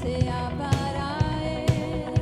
Sea para Él.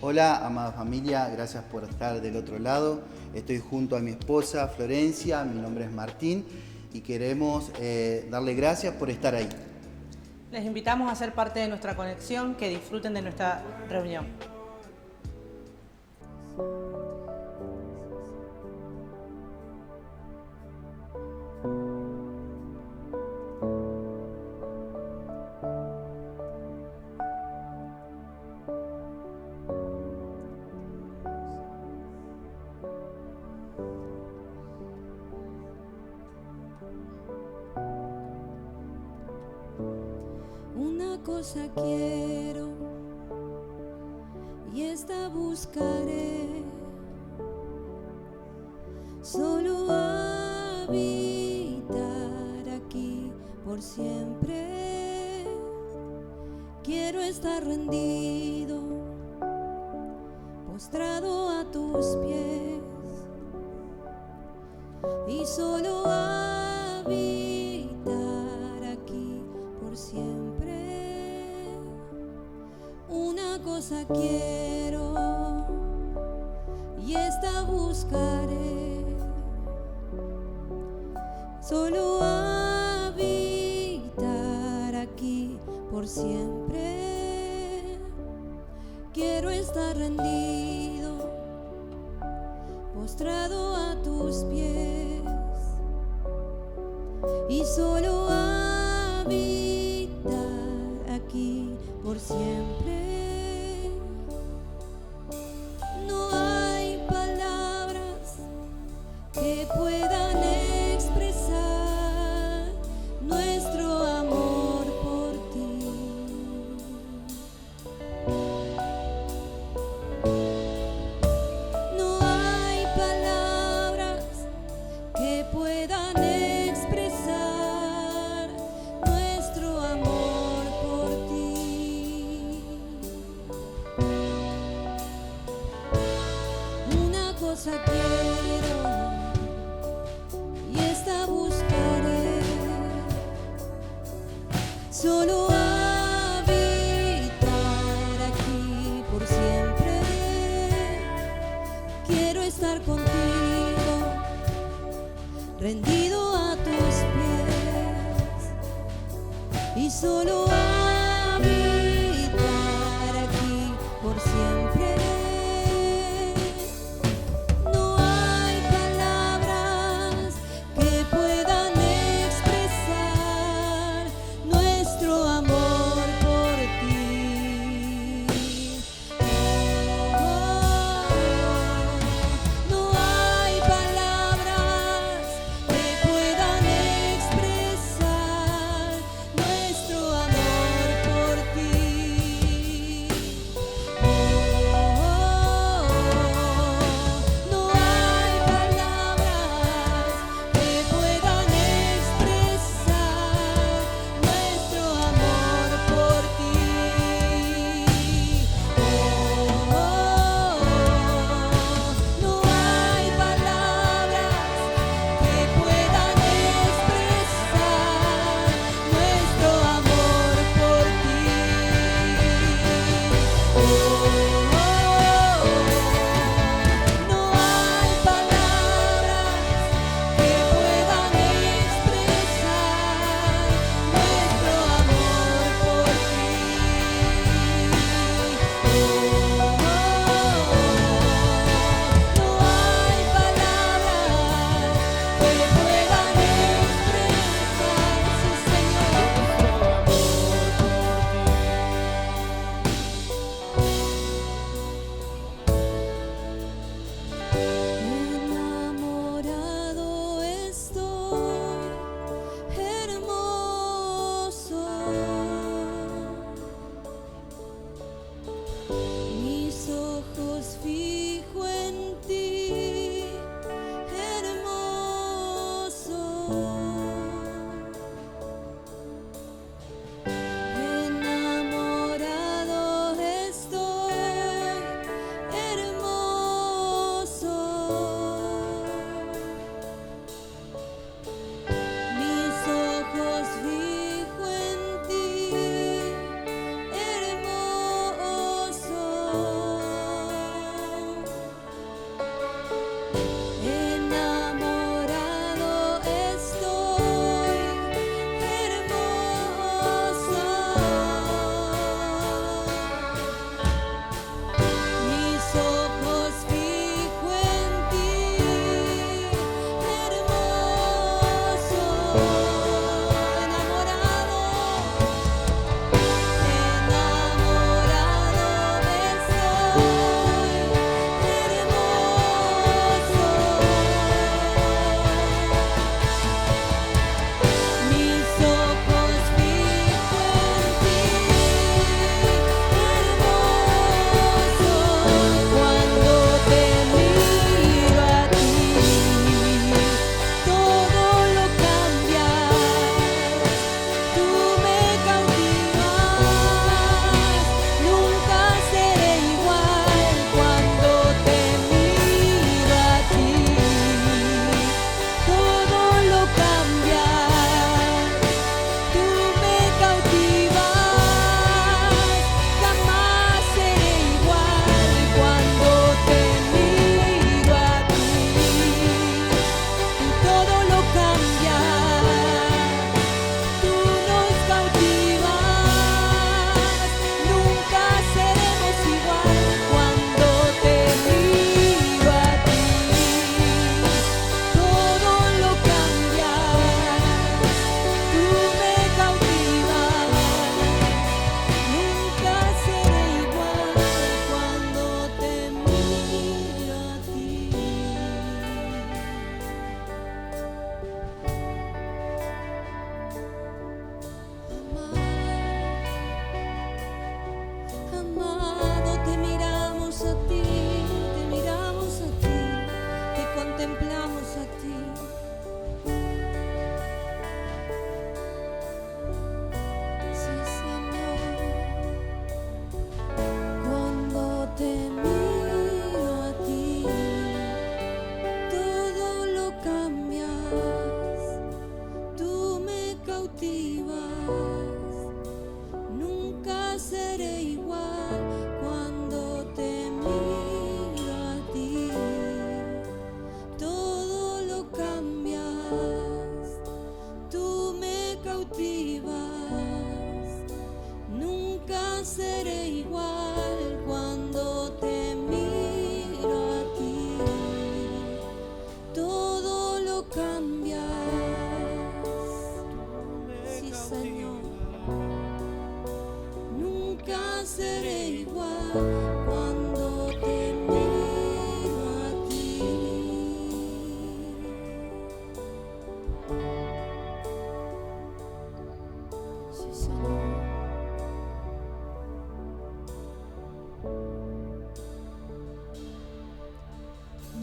Hola, amada familia, gracias por estar del otro lado. Estoy junto a mi esposa Florencia, mi nombre es Martín y queremos darle gracias por estar ahí. Les invitamos a ser parte de nuestra conexión, que disfruten de nuestra reunión. Una cosa quiero y esta buscaré, solo habitar aquí por siempre. Quiero estar rendido, postrado a tus pies, y solo habitar aquí por siempre. Una cosa quiero y esta buscaré, solo habitar aquí por siempre. Quiero estar rendido, postrado a tus pies, y solo habitar aquí por siempre. No hay palabras que puedan expresar nuestro amor por ti. No hay palabras que puedan expresar nuestro amor por ti.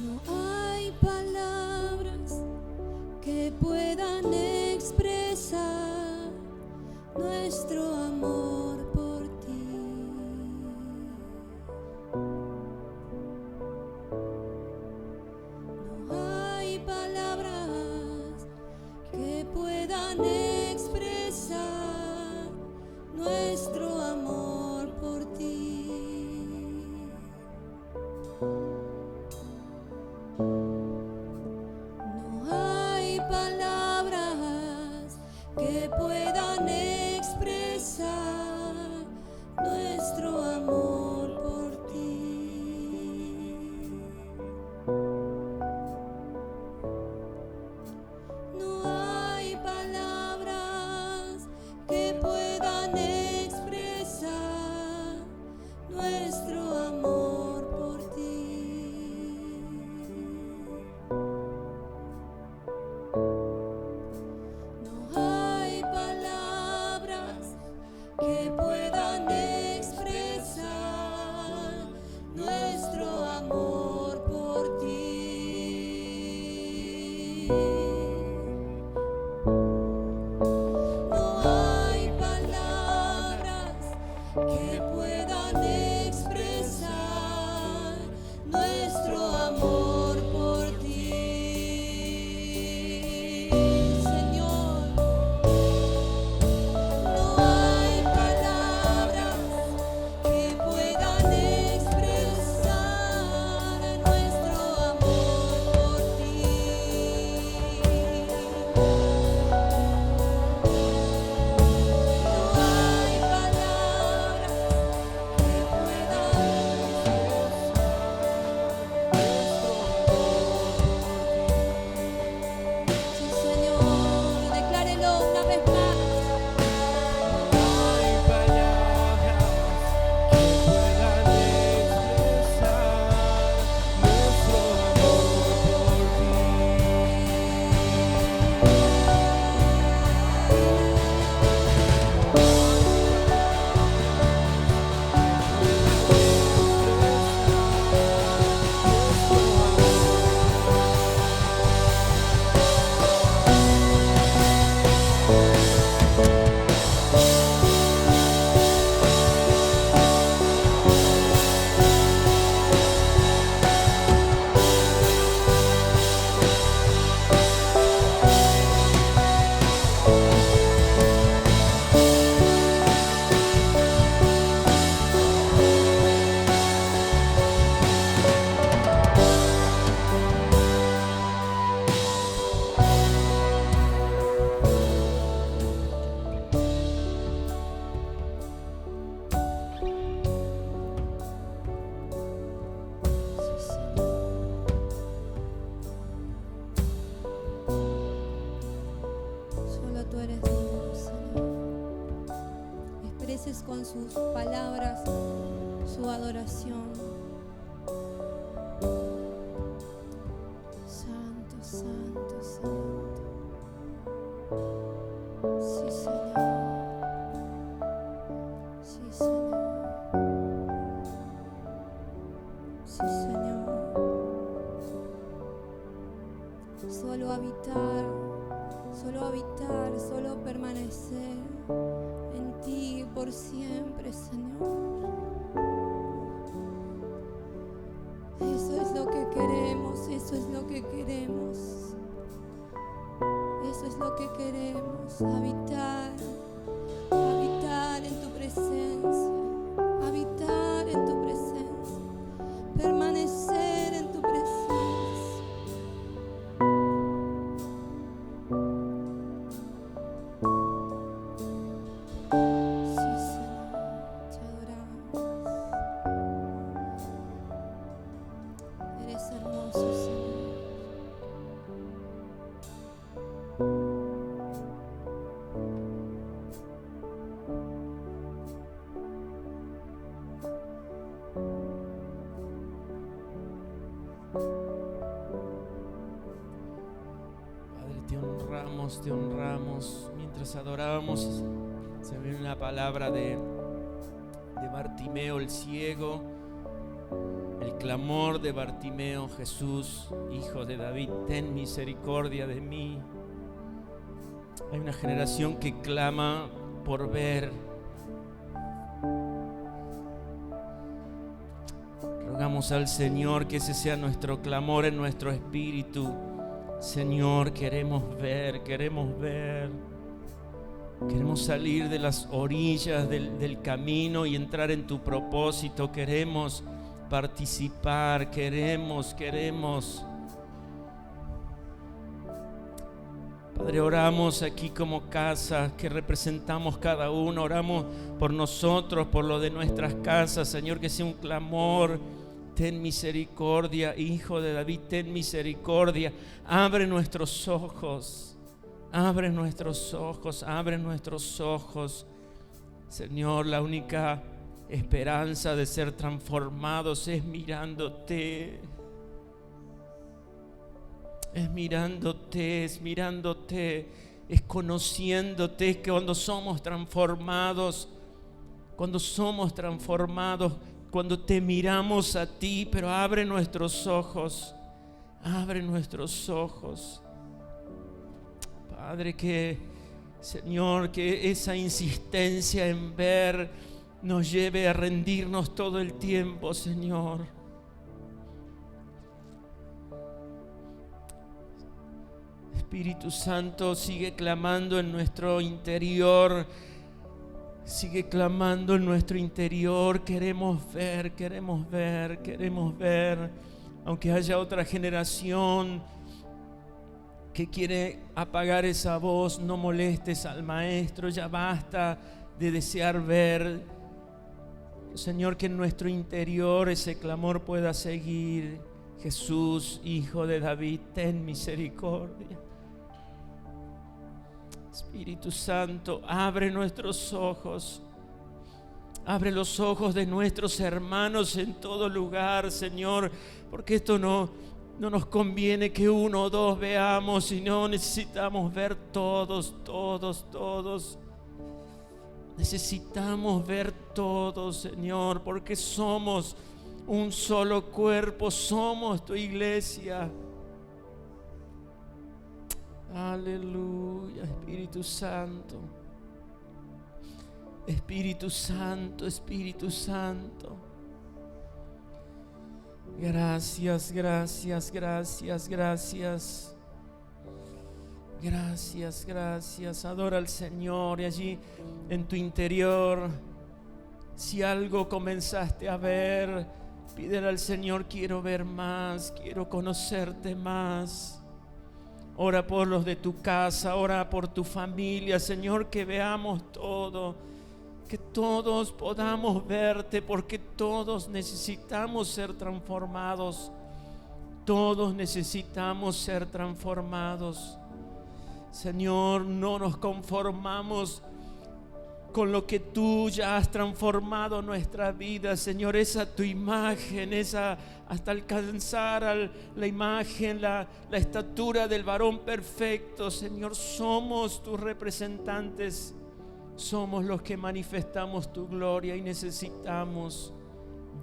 No hay palabras que puedan expresar nuestro amor por ti. No hay palabras que puedan expresar nuestro amor por ti. No hay palabras que puedan expresar nuestro amor por ti. No hay palabras que puedan expresar nuestro amor por ti. No hay palabras que puedan expresar nuestro amor por ti. No hay palabras que puedan expresar nuestro amor por ti, Señor. No hay palabras que puedan expresar nuestro amor por ti. No hay palabras que expreses con sus palabras su adoración. Santo, santo, santo. Sí, Señor. Sí, Señor. Sí, Señor. Solo habitar, solo permanecer en ti por siempre, Señor. Eso es lo que queremos, eso es lo que queremos. Eso es lo que queremos, habitar en tu presencia, habitar en tu presencia, permanecer en tu presencia. Te honramos. Mientras adorábamos, se viene una palabra de Bartimeo el ciego, el clamor de Bartimeo: Jesús, Hijo de David, ten misericordia de mí. Hay una generación que clama por ver. Rogamos al Señor que ese sea nuestro clamor en nuestro espíritu. Señor, queremos ver, queremos ver. Queremos salir de las orillas del camino y entrar en tu propósito. Queremos participar, queremos. Padre, oramos aquí como casa que representamos cada uno. Oramos por nosotros, por lo de nuestras casas. Señor, que sea un clamor. Ten misericordia, Hijo de David, ten misericordia. Abre nuestros ojos. Abre nuestros ojos, abre nuestros ojos. Señor, la única esperanza de ser transformados es mirándote. Es mirándote, es conociéndote. Que cuando somos transformados, cuando te miramos a ti, pero abre nuestros ojos. Padre, Señor, que esa insistencia en ver nos lleve a rendirnos todo el tiempo, Señor. Espíritu Santo, sigue clamando en nuestro interior. Queremos ver. Aunque haya otra generación que quiere apagar esa voz, no molestes al Maestro. Ya basta de desear ver. Señor, que en nuestro interior ese clamor pueda seguir. Jesús, Hijo de David, ten misericordia. Espíritu Santo, abre nuestros ojos. Abre los ojos de nuestros hermanos en todo lugar, Señor, porque esto no nos conviene que uno o dos veamos, sino necesitamos ver todos. Necesitamos ver todos, Señor, porque somos un solo cuerpo, somos tu iglesia. Aleluya, Espíritu Santo. Espíritu Santo. Gracias. Adora al Señor y allí en tu interior, si algo comenzaste a ver, pídele al Señor: quiero ver más, quiero conocerte más. Ora por los de tu casa, ora por tu familia, Señor, que veamos todo, que todos podamos verte, porque todos necesitamos ser transformados. Señor, no nos conformamos con lo que tú ya has transformado nuestra vida, Señor, esa tu imagen, esa hasta alcanzar la imagen, la estatura del varón perfecto. Señor, somos tus representantes, somos los que manifestamos tu gloria y necesitamos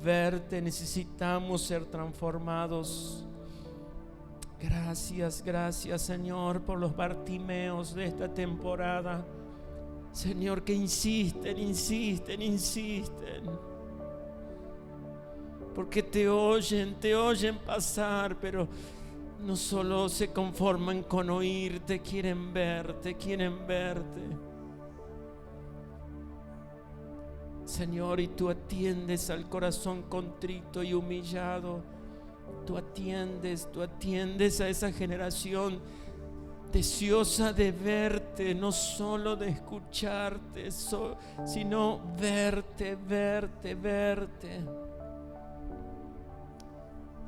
verte, necesitamos ser transformados. Gracias, Señor, por los Bartimeos de esta temporada. Señor, que insisten, porque te oyen pasar, pero no solo se conforman con oírte, quieren verte. Señor, y tú atiendes al corazón contrito y humillado. Tú atiendes a esa generación deseosa de verte, no solo de escucharte, sino verte.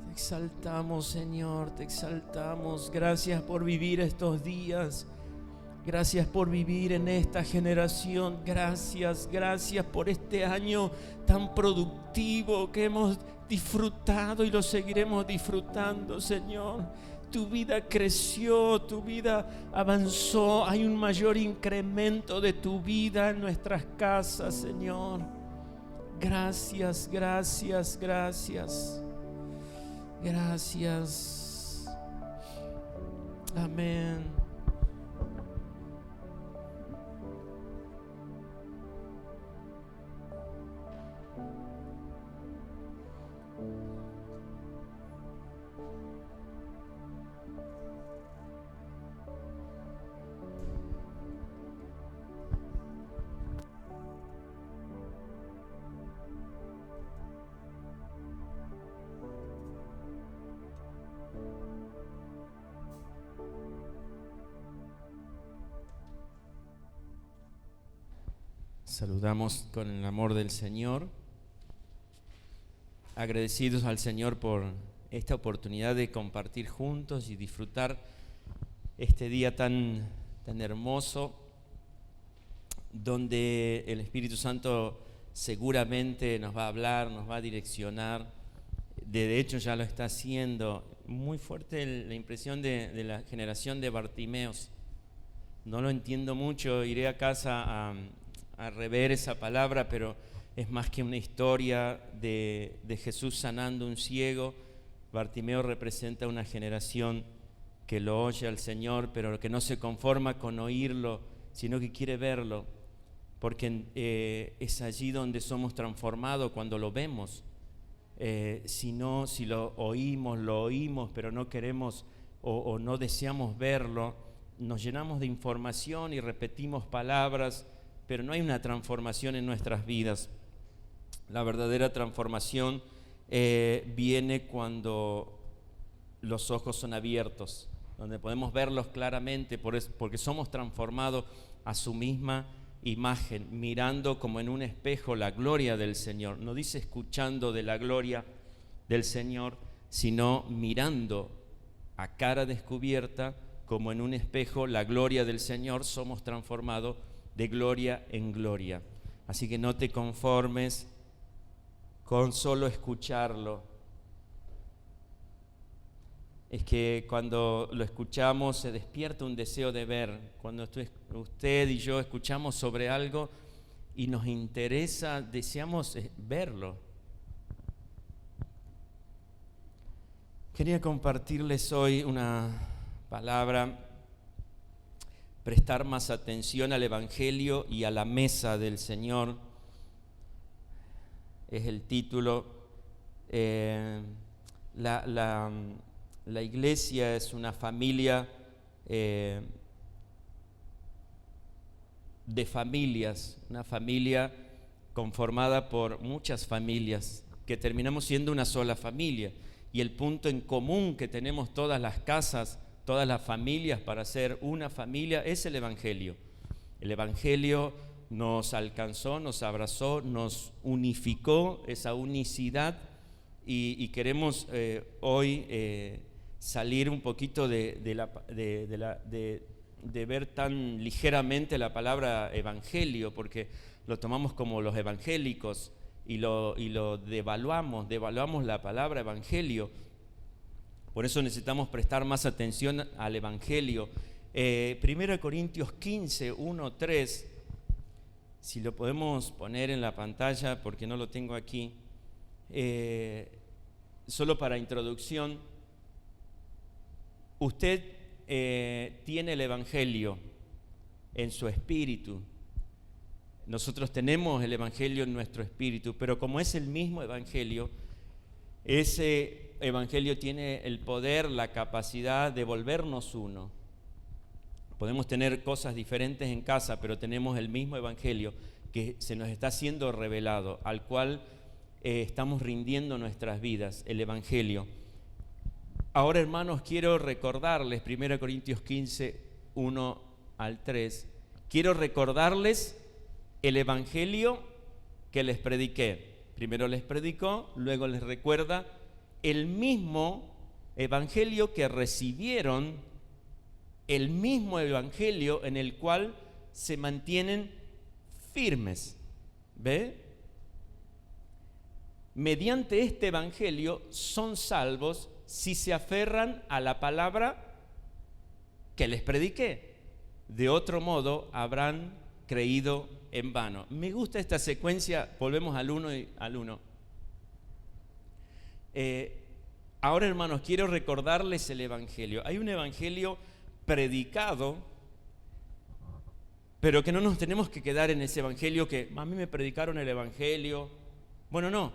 Te exaltamos, Señor, te exaltamos. Gracias por vivir estos días. Gracias por vivir en esta generación. Gracias por este año tan productivo que hemos disfrutado y lo seguiremos disfrutando, Señor. Tu vida creció, tu vida avanzó. Hay un mayor incremento de tu vida en nuestras casas, Señor. Gracias, gracias, gracias. Gracias. Amén. Saludamos con el amor del Señor, agradecidos al Señor por esta oportunidad de compartir juntos y disfrutar este día tan hermoso, donde el Espíritu Santo seguramente nos va a hablar, nos va a direccionar. De hecho ya lo está haciendo. Muy fuerte la impresión de la generación de Bartimeos. No lo entiendo mucho, iré a casa a rever esa palabra, pero es más que una historia de Jesús sanando un ciego. Bartimeo representa una generación que lo oye al Señor, pero que no se conforma con oírlo, sino que quiere verlo, porque es allí donde somos transformados cuando lo vemos. Si lo oímos, pero no queremos o no deseamos verlo, nos llenamos de información y repetimos palabras, pero no hay una transformación en nuestras vidas. La verdadera transformación viene cuando los ojos son abiertos, donde podemos verlos claramente, porque somos transformados a su misma imagen, mirando como en un espejo la gloria del Señor. No dice escuchando de la gloria del Señor, sino mirando a cara descubierta como en un espejo la gloria del Señor. Somos transformados de gloria en gloria. Así que no te conformes con solo escucharlo. Es que cuando lo escuchamos se despierta un deseo de ver. Cuando usted y yo escuchamos sobre algo y nos interesa, deseamos verlo. Quería compartirles hoy una palabra: prestar más atención al Evangelio y a la mesa del Señor. Es el título. La iglesia es una familia de familias, una familia conformada por muchas familias, que terminamos siendo una sola familia. Y el punto en común que tenemos todas las casas, todas las familias para ser una familia, es el Evangelio. El Evangelio nos alcanzó, nos abrazó, nos unificó, esa unicidad, y queremos hoy salir un poquito de ver tan ligeramente la palabra evangelio, porque lo tomamos como los evangélicos y lo devaluamos la palabra evangelio. Por eso necesitamos prestar más atención al Evangelio. 1 Corintios 15, 1, 3, si lo podemos poner en la pantalla, porque no lo tengo aquí, solo para introducción. Usted tiene el Evangelio en su espíritu. Nosotros tenemos el Evangelio en nuestro espíritu, pero como es el mismo Evangelio, ese Evangelio tiene el poder, la capacidad de volvernos uno. Podemos tener cosas diferentes en casa, pero tenemos el mismo Evangelio que se nos está siendo revelado, al cual estamos rindiendo nuestras vidas, el Evangelio. Ahora, hermanos, quiero recordarles, 1 Corintios 15, 1 al 3, quiero recordarles el Evangelio que les prediqué. Primero les predicó, luego les recuerda el mismo Evangelio que recibieron, el mismo Evangelio en el cual se mantienen firmes. ¿Ve? Mediante este Evangelio son salvos si se aferran a la palabra que les prediqué. De otro modo, habrán creído en vano. Me gusta esta secuencia, volvemos al 1 y al 1. Ahora, hermanos, quiero recordarles el evangelio. Hay un evangelio predicado, pero que no nos tenemos que quedar en ese evangelio que a mí me predicaron el evangelio. Bueno, no.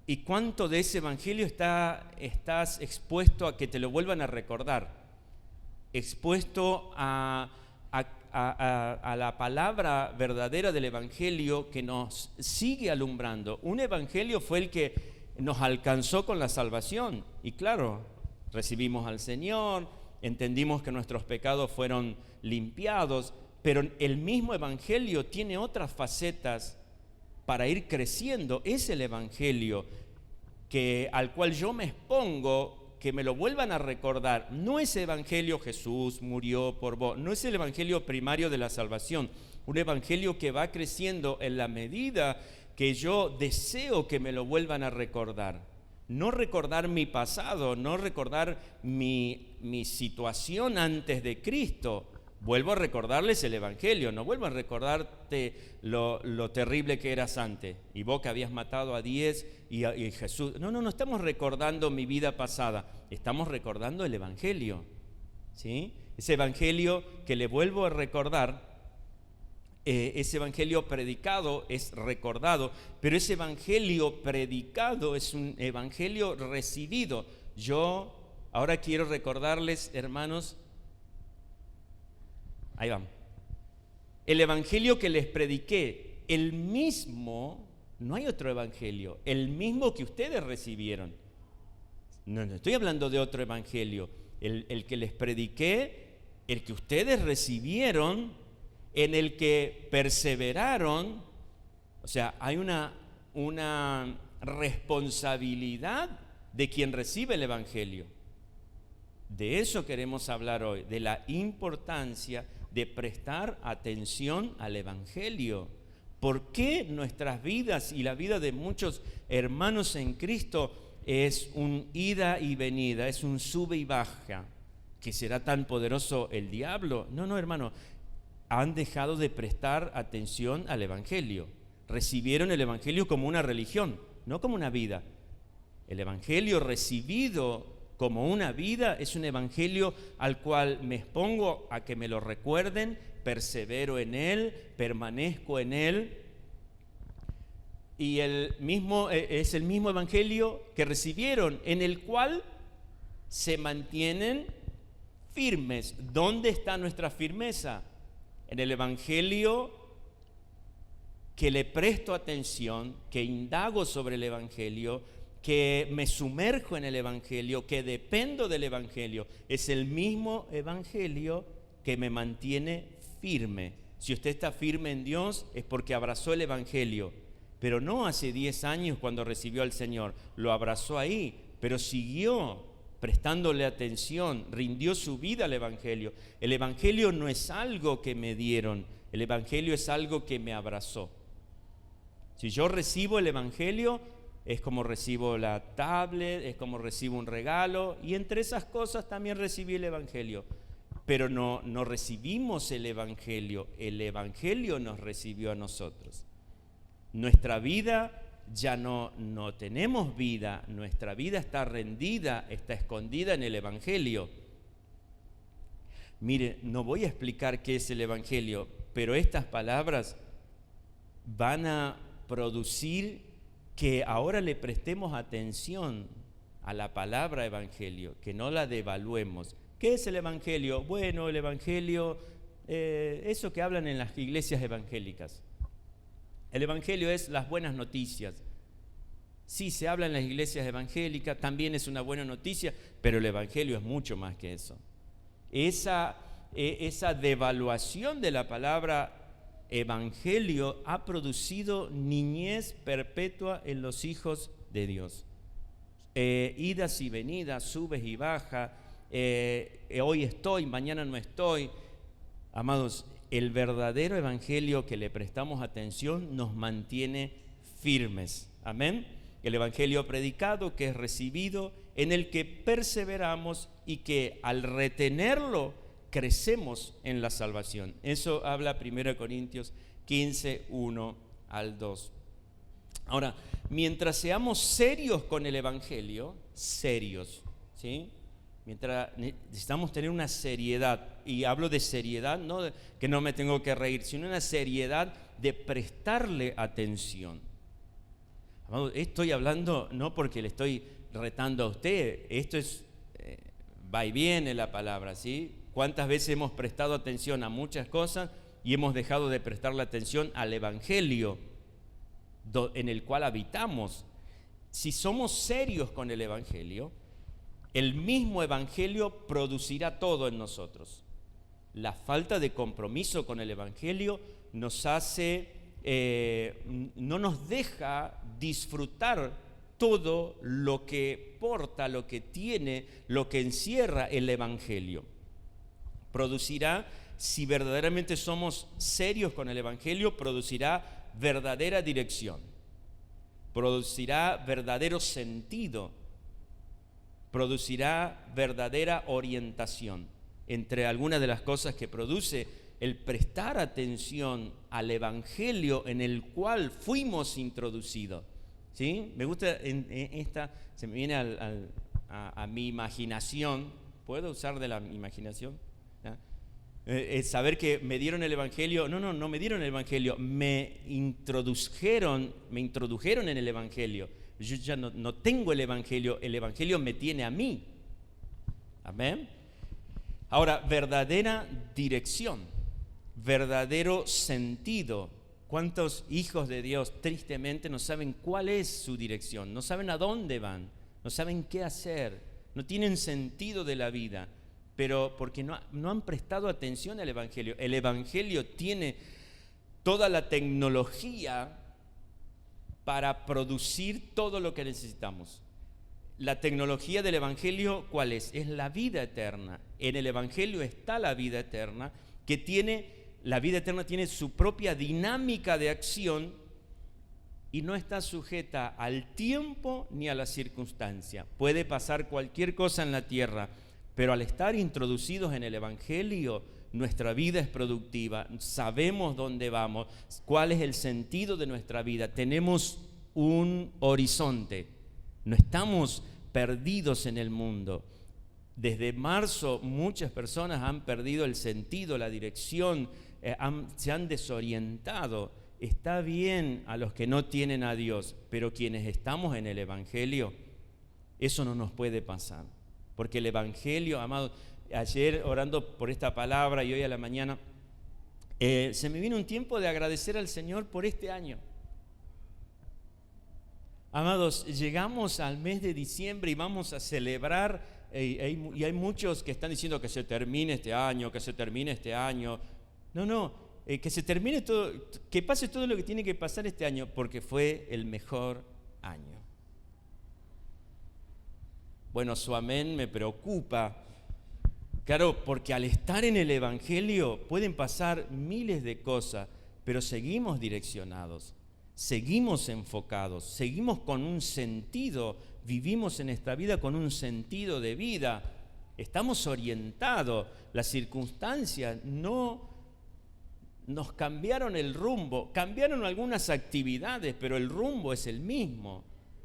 ¿Y cuánto de ese evangelio estás expuesto a que te lo vuelvan a recordar? Expuesto a la palabra verdadera del evangelio que nos sigue alumbrando. Un evangelio fue el que nos alcanzó con la salvación. Y claro, recibimos al Señor, entendimos que nuestros pecados fueron limpiados, pero el mismo evangelio tiene otras facetas para ir creciendo. Es el evangelio al cual yo me expongo, que me lo vuelvan a recordar. No es evangelio Jesús murió por vos, no es el evangelio primario de la salvación, un evangelio que va creciendo en la medida que yo deseo que me lo vuelvan a recordar. No recordar mi pasado, no recordar mi situación antes de Cristo. Vuelvo a recordarles el evangelio, no vuelvo a recordarte lo terrible que eras antes. Y vos que habías matado a 10 y Jesús. No estamos recordando mi vida pasada, estamos recordando el evangelio, ¿sí? Ese evangelio que le vuelvo a recordar. Ese evangelio predicado es recordado, pero ese evangelio predicado es un evangelio recibido. Yo ahora quiero recordarles, hermanos, ahí vamos, el evangelio que les prediqué, el mismo, no hay otro evangelio, el mismo que ustedes recibieron. No estoy hablando de otro evangelio, el que les prediqué, el que ustedes recibieron, en el que perseveraron. O sea, hay una responsabilidad de quien recibe el evangelio. De eso queremos hablar hoy, de la importancia de prestar atención al evangelio. ¿Por qué nuestras vidas y la vida de muchos hermanos en Cristo es un ida y venida, es un sube y baja? ¿Que será tan poderoso el diablo? No, hermano. Han dejado de prestar atención al evangelio. Recibieron el evangelio como una religión, no como una vida. El evangelio recibido como una vida es un evangelio al cual me expongo a que me lo recuerden, persevero en él, permanezco en él. Y es el mismo evangelio que recibieron, en el cual se mantienen firmes. ¿Dónde está nuestra firmeza? En el evangelio que le presto atención, que indago sobre el evangelio, que me sumerjo en el evangelio, que dependo del evangelio. Es el mismo evangelio que me mantiene firme. Si usted está firme en Dios es porque abrazó el evangelio, pero no hace 10 años cuando recibió al Señor. Lo abrazó ahí, pero siguió prestándole atención, rindió su vida al evangelio. El evangelio no es algo que me dieron, el evangelio es algo que me abrazó. Si yo recibo el evangelio, es como recibo la tablet, es como recibo un regalo, y entre esas cosas también recibí el evangelio. Pero no recibimos el evangelio nos recibió a nosotros. Nuestra vida ya no tenemos vida, nuestra vida está rendida, está escondida en el evangelio. Mire, no voy a explicar qué es el evangelio, pero estas palabras van a producir que ahora le prestemos atención a la palabra evangelio, que no la devaluemos. ¿Qué es el evangelio? Bueno, el evangelio, eso que hablan en las iglesias evangélicas. El evangelio es las buenas noticias. Sí, se habla en las iglesias evangélicas, también es una buena noticia, pero el evangelio es mucho más que eso. Esa devaluación de la palabra evangelio ha producido niñez perpetua en los hijos de Dios. Idas y venidas, subes y bajas, hoy estoy, mañana no estoy. Amados, el verdadero evangelio que le prestamos atención nos mantiene firmes. Amén. El evangelio predicado, que es recibido, en el que perseveramos y que al retenerlo crecemos en la salvación. Eso habla 1 Corintios 15, 1 al 2. Ahora, mientras seamos serios con el Evangelio, serios, ¿sí? Mientras necesitamos tener una seriedad, y hablo de seriedad, no de que no me tengo que reír, sino una seriedad de prestarle atención. Estoy hablando no porque le estoy retando a usted, esto es, va y viene la palabra, ¿sí? ¿Cuántas veces hemos prestado atención a muchas cosas y hemos dejado de prestarle atención al Evangelio en el cual habitamos? Si somos serios con el Evangelio, el mismo Evangelio producirá todo en nosotros. La falta de compromiso con el Evangelio nos hace, no nos deja disfrutar todo lo que porta, lo que tiene, lo que encierra el Evangelio. Producirá, si verdaderamente somos serios con el Evangelio, producirá verdadera dirección, producirá verdadero sentido, producirá verdadera orientación. Entre algunas de las cosas que produce el prestar atención al Evangelio en el cual fuimos introducidos, ¿sí? Me gusta esta, se me viene a mi imaginación. ¿Puedo usar de la imaginación? Saber que me dieron el Evangelio. No me dieron el Evangelio, me introdujeron en el Evangelio. Yo ya no tengo el Evangelio me tiene a mí. Amén. Ahora, verdadera dirección, verdadero sentido. ¿Cuántos hijos de Dios tristemente no saben cuál es su dirección? No saben a dónde van, no saben qué hacer, no tienen sentido de la vida, pero porque no han prestado atención al Evangelio. El Evangelio tiene toda la tecnología para producir todo lo que necesitamos. La tecnología del Evangelio, ¿cuál es? Es la vida eterna. En el Evangelio está la vida eterna, la vida eterna tiene su propia dinámica de acción y no está sujeta al tiempo ni a la circunstancia. Puede pasar cualquier cosa en la tierra, pero al estar introducidos en el Evangelio, nuestra vida es productiva, sabemos dónde vamos, cuál es el sentido de nuestra vida, tenemos un horizonte, no estamos perdidos en el mundo. Desde marzo muchas personas han perdido el sentido, la dirección, se han desorientado. Está bien a los que no tienen a Dios, pero quienes estamos en el Evangelio, eso no nos puede pasar. Porque el Evangelio, amados, ayer orando por esta palabra y hoy a la mañana, se me vino un tiempo de agradecer al Señor por este año. Amados, llegamos al mes de diciembre y vamos a celebrar, y hay muchos que están diciendo que se termine este año, que se termine este año. Que se termine todo, que pase todo lo que tiene que pasar este año, porque fue el mejor año. Bueno, su amén me preocupa. Claro, porque al estar en el Evangelio pueden pasar miles de cosas, pero seguimos direccionados, seguimos enfocados, seguimos con un sentido, vivimos en esta vida con un sentido de vida, estamos orientados. Las circunstancias no nos cambiaron el rumbo, cambiaron algunas actividades, pero el rumbo es el mismo.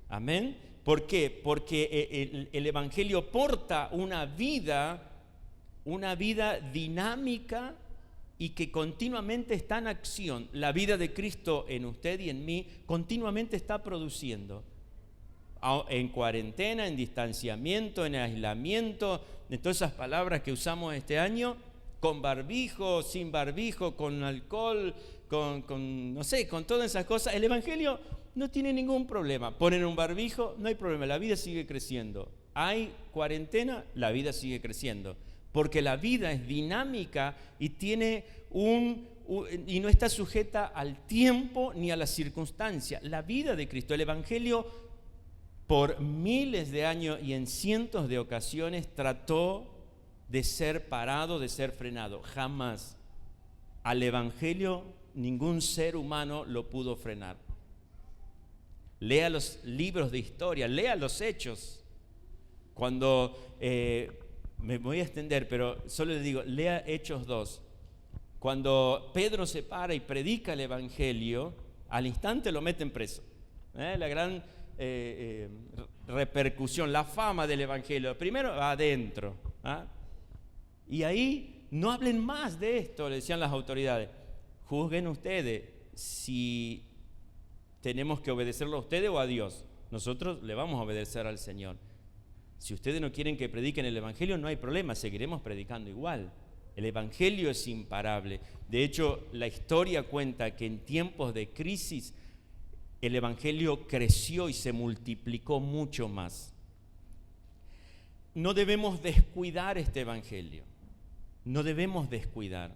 Amén. ¿Por qué? Porque el Evangelio porta una vida dinámica y que continuamente está en acción. La vida de Cristo en usted y en mí continuamente está produciendo. En cuarentena, en distanciamiento, en aislamiento, en todas esas palabras que usamos este año, con barbijo, sin barbijo, con alcohol, con todas esas cosas. El Evangelio no tiene ningún problema. Ponen un barbijo, no hay problema, la vida sigue creciendo. Hay cuarentena, la vida sigue creciendo. Porque la vida es dinámica y tiene y no está sujeta al tiempo ni a la circunstancia. La vida de Cristo, el Evangelio, por miles de años y en cientos de ocasiones trató de ser parado, de ser frenado. Jamás al Evangelio ningún ser humano lo pudo frenar. Lea los libros de historia, lea los hechos. Cuando me voy a extender, pero solo les digo, lea Hechos 2. Cuando Pedro se para y predica el Evangelio, al instante lo meten preso. La gran repercusión, la fama del Evangelio. Primero adentro. Y ahí no hablen más de esto, le decían las autoridades. Juzguen ustedes si tenemos que obedecerlo a ustedes o a Dios. Nosotros le vamos a obedecer al Señor. Si ustedes no quieren que prediquen el Evangelio, no hay problema, seguiremos predicando igual. El Evangelio es imparable. De hecho, la historia cuenta que en tiempos de crisis el Evangelio creció y se multiplicó mucho más. No debemos descuidar este Evangelio. No debemos descuidar.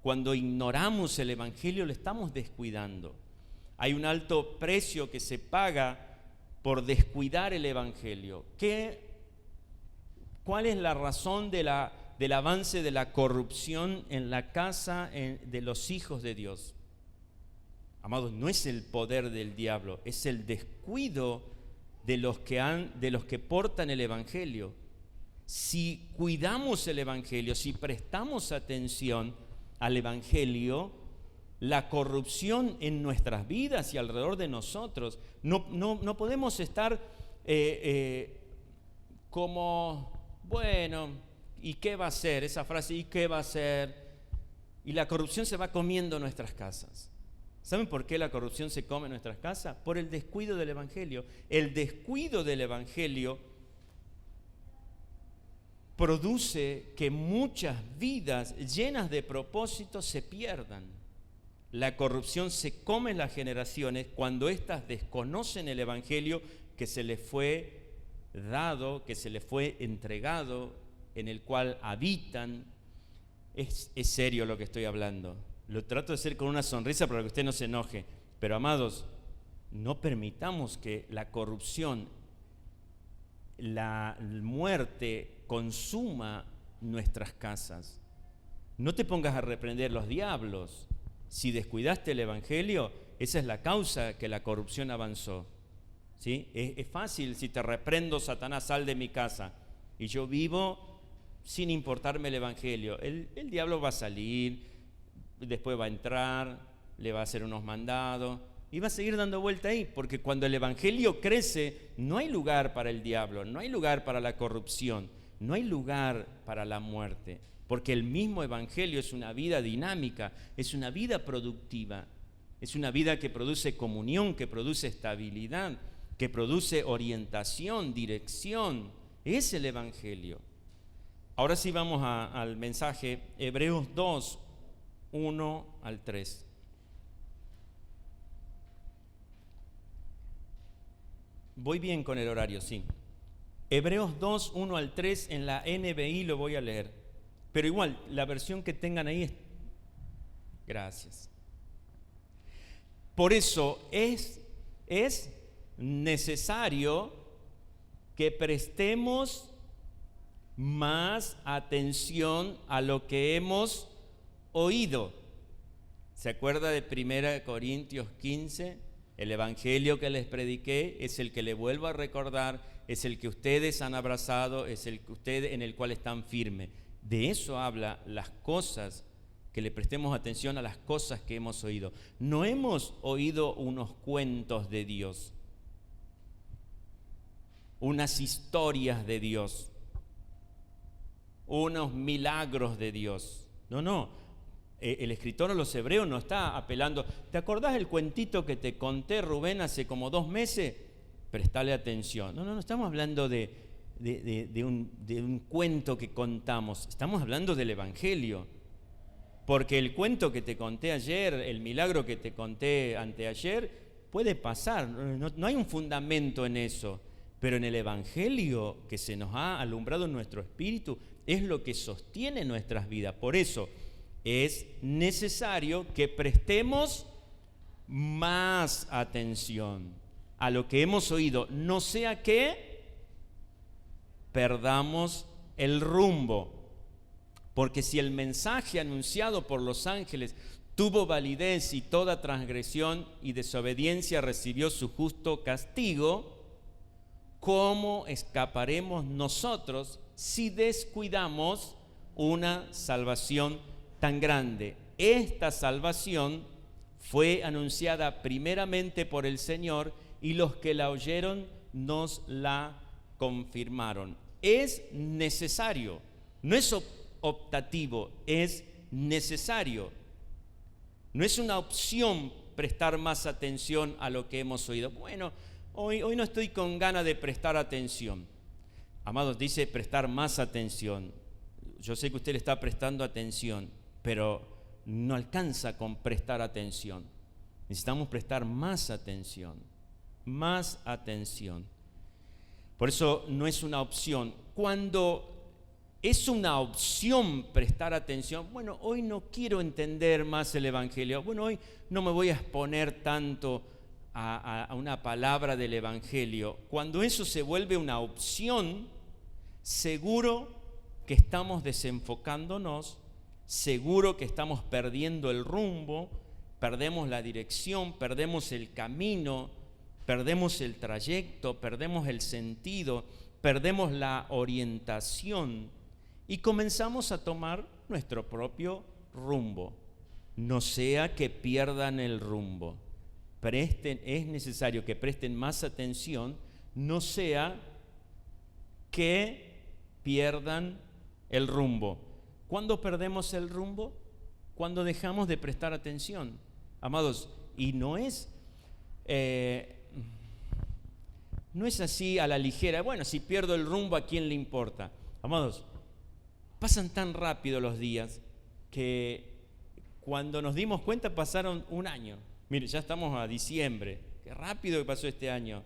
Cuando ignoramos el Evangelio, lo estamos descuidando. Hay un alto precio que se paga por descuidar el Evangelio. ¿Cuál es la razón del avance de la corrupción en la casa de los hijos de Dios? Amados, no es el poder del diablo, es el descuido de los que portan el Evangelio. Si cuidamos el Evangelio, si prestamos atención al Evangelio, la corrupción en nuestras vidas y alrededor de nosotros, no podemos estar como, bueno, ¿y qué va a ser? Esa frase, ¿y qué va a ser? Y la corrupción se va comiendo nuestras casas. ¿Saben por qué la corrupción se come en nuestras casas? Por el descuido del Evangelio. El descuido del Evangelio produce que muchas vidas llenas de propósitos se pierdan. La corrupción se come en las generaciones cuando éstas desconocen el Evangelio que se les fue dado, que se les fue entregado, en el cual habitan. Es serio lo que estoy hablando. Lo trato de hacer con una sonrisa para que usted no se enoje. Pero amados, no permitamos que la corrupción, la muerte consuma nuestras casas. No te pongas a reprender los diablos. Si descuidaste el Evangelio, esa es la causa que la corrupción avanzó. ¿Sí? Es fácil, si te reprendo, Satanás, sal de mi casa. Y yo vivo sin importarme el Evangelio. El diablo va a salir, después va a entrar, le va a hacer unos mandados y va a seguir dando vuelta ahí, porque cuando el Evangelio crece, no hay lugar para el diablo, no hay lugar para la corrupción, no hay lugar para la muerte, porque el mismo Evangelio es una vida dinámica, es una vida productiva, es una vida que produce comunión, que produce estabilidad, que produce orientación, dirección. Es el Evangelio. Ahora sí vamos al mensaje, Hebreos 2, 1 al 3. Voy bien con el horario, sí. Hebreos 2, 1 al 3 en la NBI lo voy a leer. Pero igual, la versión que tengan ahí es... Gracias. Por eso es necesario que prestemos más atención a lo que hemos oído. ¿Se acuerda de 1 Corintios 15? El evangelio que les prediqué es el que les vuelvo a recordar, es el que ustedes han abrazado, es el que ustedes en el cual están firmes. De eso habla las cosas, que le prestemos atención a las cosas que hemos oído. No hemos oído unos cuentos de Dios, unas historias de Dios, unos milagros de Dios. No. El escritor a los hebreos no está apelando. ¿Te acordás el cuentito que te conté, Rubén, hace como 2 meses? Prestale atención. No, estamos hablando de un cuento que contamos. Estamos hablando del evangelio. Porque el cuento que te conté ayer, el milagro que te conté anteayer, puede pasar. No hay un fundamento en eso. Pero en el evangelio que se nos ha alumbrado en nuestro espíritu es lo que sostiene nuestras vidas. Por eso es necesario que prestemos más atención a lo que hemos oído, no sea que perdamos el rumbo. Porque si el mensaje anunciado por los ángeles tuvo validez y toda transgresión y desobediencia recibió su justo castigo, ¿cómo escaparemos nosotros si descuidamos una salvación tan grande? esta salvación fue anunciada primeramente por el Señor y los que la oyeron nos la confirmaron. Es necesario, no es optativo, es necesario. No es una opción prestar más atención a lo que hemos oído. Bueno, hoy no estoy con ganas de prestar atención. Amados, dice prestar más atención. Yo sé que usted le está prestando atención, pero no alcanza con prestar atención. Necesitamos prestar más atención, más atención. Por eso no es una opción. Cuando es una opción prestar atención, bueno, hoy no quiero entender más el Evangelio, bueno, hoy no me voy a exponer tanto a una palabra del Evangelio. Cuando eso se vuelve una opción, seguro que estamos desenfocándonos, seguro que estamos perdiendo el rumbo, perdemos la dirección, perdemos el camino, perdemos el trayecto, perdemos el sentido, perdemos la orientación y comenzamos a tomar nuestro propio rumbo. No sea que pierdan el rumbo. Es necesario que presten más atención, no sea que pierdan el rumbo. ¿Cuándo perdemos el rumbo? Cuando dejamos de prestar atención. Amados, y no es así a la ligera. Bueno, si pierdo el rumbo, ¿a quién le importa? Amados, pasan tan rápido los días que cuando nos dimos cuenta pasaron un año. Mire, ya estamos a diciembre. Qué rápido que pasó este año.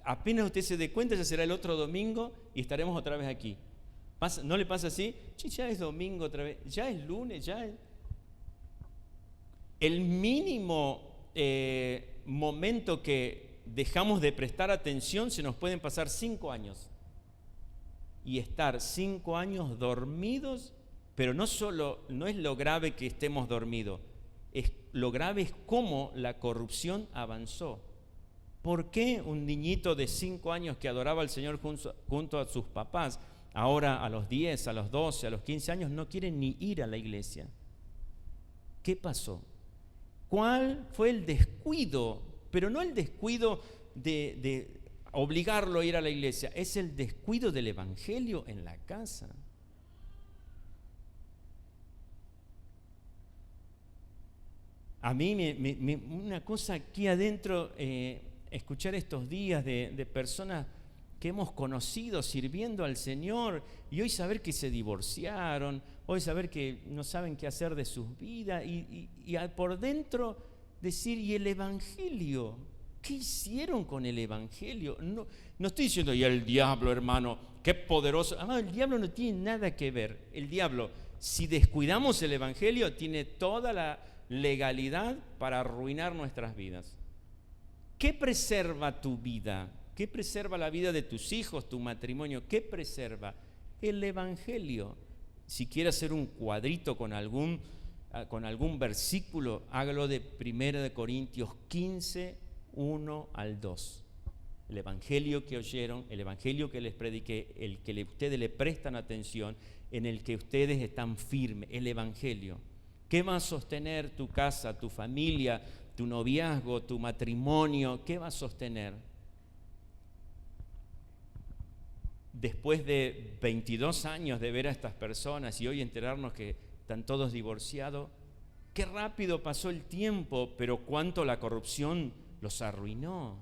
Apenas usted se dé cuenta, ya será el otro domingo y estaremos otra vez aquí. ¿No le pasa así? Ya es domingo otra vez, ya es lunes, ya es... El mínimo momento que dejamos de prestar atención, se nos pueden pasar 5 años. Y estar 5 años dormidos, pero no es lo grave que estemos dormidos, lo grave es cómo la corrupción avanzó. ¿Por qué un niñito de 5 años que adoraba al Señor junto a sus papás, ahora a los 10, a los 12, a los 15 años no quiere ni ir a la iglesia? ¿Qué pasó? ¿Cuál fue el descuido? Pero no el descuido de obligarlo a ir a la iglesia, es el descuido del Evangelio en la casa. A mí una cosa aquí adentro, escuchar estos días de personas que hemos conocido sirviendo al Señor y hoy saber que se divorciaron, hoy saber que no saben qué hacer de sus vidas y por dentro decir, ¿y el Evangelio? ¿Qué hicieron con el Evangelio? No estoy diciendo, y el diablo, hermano, qué poderoso. Además, el diablo no tiene nada que ver. El diablo, si descuidamos el Evangelio, tiene toda la legalidad para arruinar nuestras vidas. ¿Qué preserva tu vida? ¿Qué preserva la vida de tus hijos, tu matrimonio? ¿Qué preserva? El Evangelio. Si quiere hacer un cuadrito con algún versículo, hágalo de 1 Corintios 15, 1 al 2. El Evangelio que oyeron, el Evangelio que les prediqué, el que ustedes le prestan atención, en el que ustedes están firmes, el Evangelio. ¿Qué va a sostener tu casa, tu familia, tu noviazgo, tu matrimonio? ¿Qué va a sostener? Después de 22 años de ver a estas personas y hoy enterarnos que están todos divorciados, qué rápido pasó el tiempo, pero cuánto la corrupción los arruinó.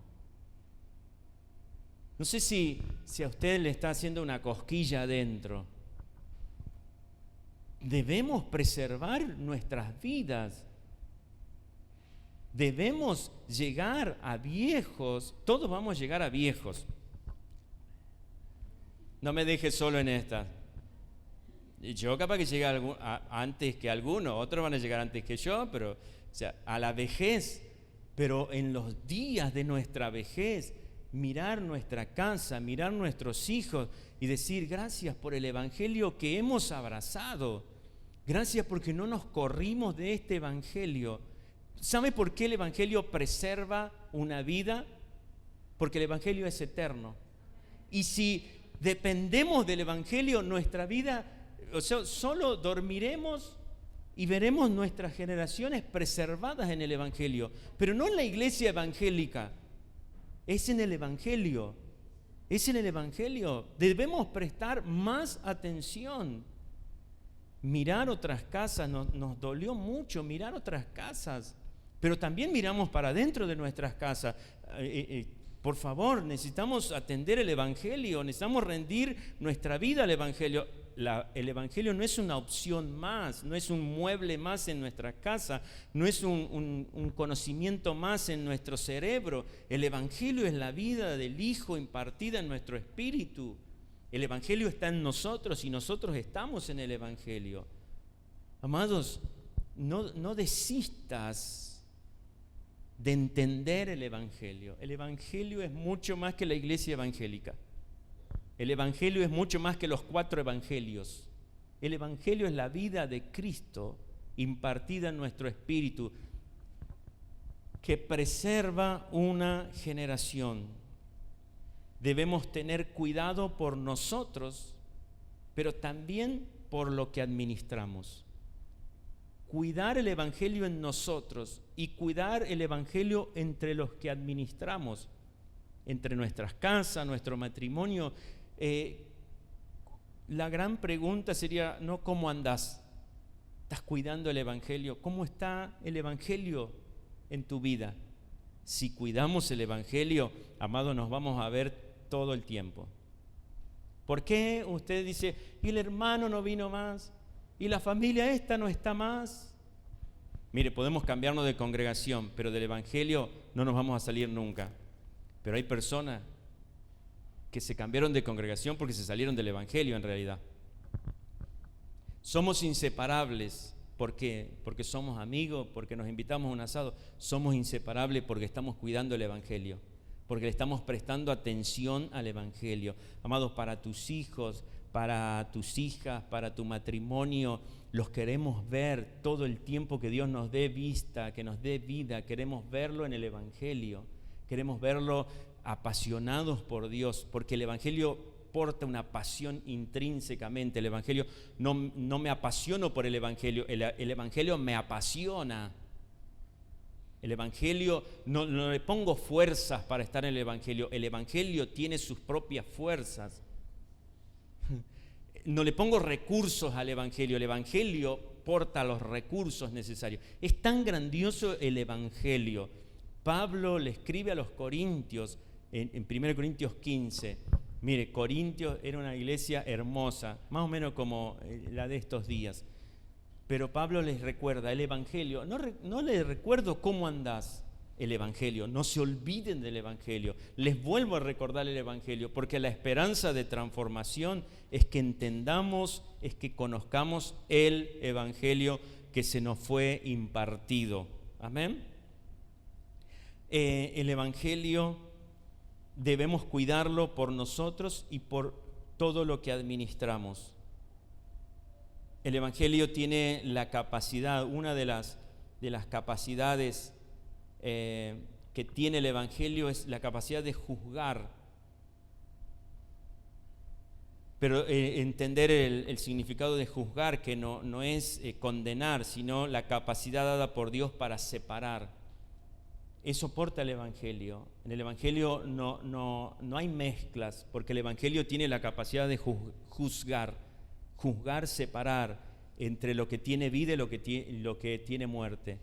No sé si a usted le está haciendo una cosquilla adentro. Debemos preservar nuestras vidas. Debemos llegar a viejos. Todos vamos a llegar a viejos. No me deje solo en esta. Yo capaz que llegue antes que alguno, otros van a llegar antes que yo, pero o sea, a la vejez. Pero en los días de nuestra vejez, mirar nuestra casa, mirar nuestros hijos y decir gracias por el Evangelio que hemos abrazado. Gracias porque no nos corrimos de este Evangelio. ¿Sabe por qué el Evangelio preserva una vida? Porque el Evangelio es eterno. Y si dependemos del Evangelio, nuestra vida, o sea, solo dormiremos y veremos nuestras generaciones preservadas en el Evangelio, pero no en la iglesia evangélica, es en el Evangelio. Es en el Evangelio. Debemos prestar más atención. Mirar otras casas, nos dolió mucho mirar otras casas, pero también miramos para adentro de nuestras casas. Por favor, necesitamos atender el Evangelio, necesitamos rendir nuestra vida al Evangelio. El Evangelio no es una opción más, no es un mueble más en nuestra casa, no es un conocimiento más en nuestro cerebro. El Evangelio es la vida del Hijo impartida en nuestro espíritu. El Evangelio está en nosotros y nosotros estamos en el Evangelio. Amados, no desistas de entender el Evangelio. El Evangelio es mucho más que la iglesia evangélica. El Evangelio es mucho más que los 4 evangelios. El Evangelio es la vida de Cristo impartida en nuestro espíritu, que preserva una generación. Debemos tener cuidado por nosotros, pero también por lo que administramos. Cuidar el Evangelio en nosotros y cuidar el Evangelio entre los que administramos, entre nuestras casas, nuestro matrimonio. La gran pregunta sería no cómo andás. ¿Estás cuidando el Evangelio? ¿Cómo está el Evangelio en tu vida? Si cuidamos el Evangelio, amado, nos vamos a ver todo el tiempo. ¿Por qué usted dice, y el hermano no vino más? ¿Y la familia esta no está más? Mire, podemos cambiarnos de congregación, pero del Evangelio no nos vamos a salir nunca. Pero hay personas que se cambiaron de congregación porque se salieron del Evangelio en realidad. Somos inseparables. ¿Por qué? Porque somos amigos, porque nos invitamos a un asado. Somos inseparables porque estamos cuidando el Evangelio, porque le estamos prestando atención al Evangelio. Amados, para tus hijos, para tus hijas, para tu matrimonio, los queremos ver todo el tiempo que Dios nos dé vista, que nos dé vida. Queremos verlo en el Evangelio, queremos verlo apasionados por Dios, porque el Evangelio porta una pasión intrínsecamente. El Evangelio, no me apasiono por el Evangelio, el Evangelio me apasiona. El Evangelio, no le pongo fuerzas para estar en el Evangelio tiene sus propias fuerzas. No le pongo recursos al Evangelio, el Evangelio porta los recursos necesarios. Es tan grandioso el Evangelio. Pablo le escribe a los corintios en 1 Corintios 15. Mire, Corintios era una iglesia hermosa, más o menos como la de estos días. Pero Pablo les recuerda el Evangelio. No les recuerdo cómo andás, el Evangelio. No se olviden del Evangelio. Les vuelvo a recordar el Evangelio, porque la esperanza de transformación es que entendamos, es que conozcamos el Evangelio que se nos fue impartido. Amén. El Evangelio debemos cuidarlo por nosotros y por todo lo que administramos. El Evangelio tiene la capacidad, una de las capacidades que tiene el Evangelio es la capacidad de juzgar. Pero entender el significado de juzgar, que no es condenar, sino la capacidad dada por Dios para separar. Eso porta el Evangelio. En el Evangelio no hay mezclas, porque el Evangelio tiene la capacidad de juzgar, separar entre lo que tiene vida y lo que tiene muerte.